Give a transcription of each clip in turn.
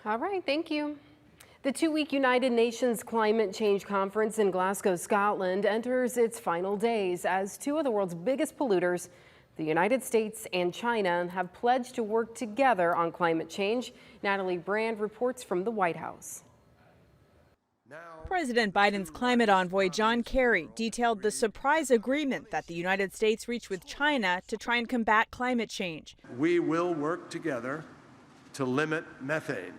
All right, thank you. The two-week United Nations Climate Change Conference in Glasgow, Scotland enters its final days as two of the world's biggest polluters, the United States and China, have pledged to work together on climate change. Natalie Brand reports from the White House. President Biden's climate envoy, John Kerry, detailed the surprise agreement that the United States reached with China to try and combat climate change. We will work together to limit methane.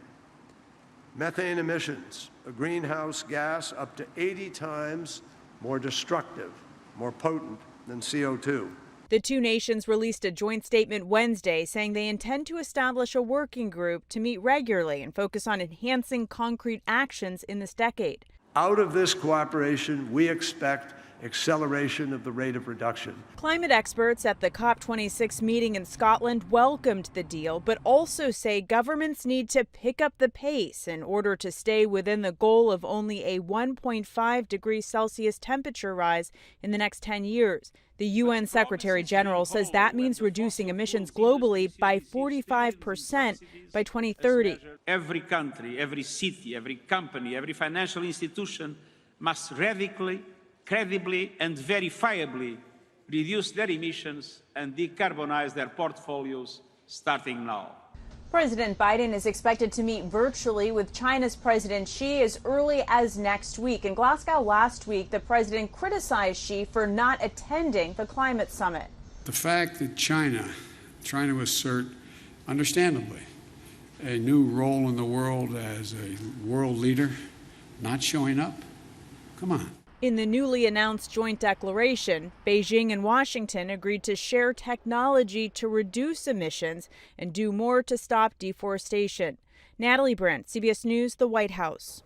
Methane emissions, a greenhouse gas up to 80 times more destructive, more potent than CO2. The two nations released a joint statement Wednesday saying they intend to establish a working group to meet regularly and focus on enhancing concrete actions in this decade. Out of this cooperation, we expect acceleration of the rate of reduction. Climate experts at the COP26 meeting in Scotland welcomed the deal, but also say governments need to pick up the pace in order to stay within the goal of only a 1.5 degrees Celsius temperature rise in the next 10 years. The UN Secretary General says that means reducing emissions globally by 45% by 2030. Every country, every city, every company, every financial institution must radically, credibly and verifiably reduce their emissions and decarbonize their portfolios starting now. President Biden is expected to meet virtually with China's President Xi as early as next week. In Glasgow last week, the president criticized Xi for not attending the climate summit. The fact that China, trying to assert, understandably, a new role in the world as a world leader, not showing up, come on. In the newly announced joint declaration, Beijing and Washington agreed to share technology to reduce emissions and do more to stop deforestation. Natalie Brand, CBS News, the White House.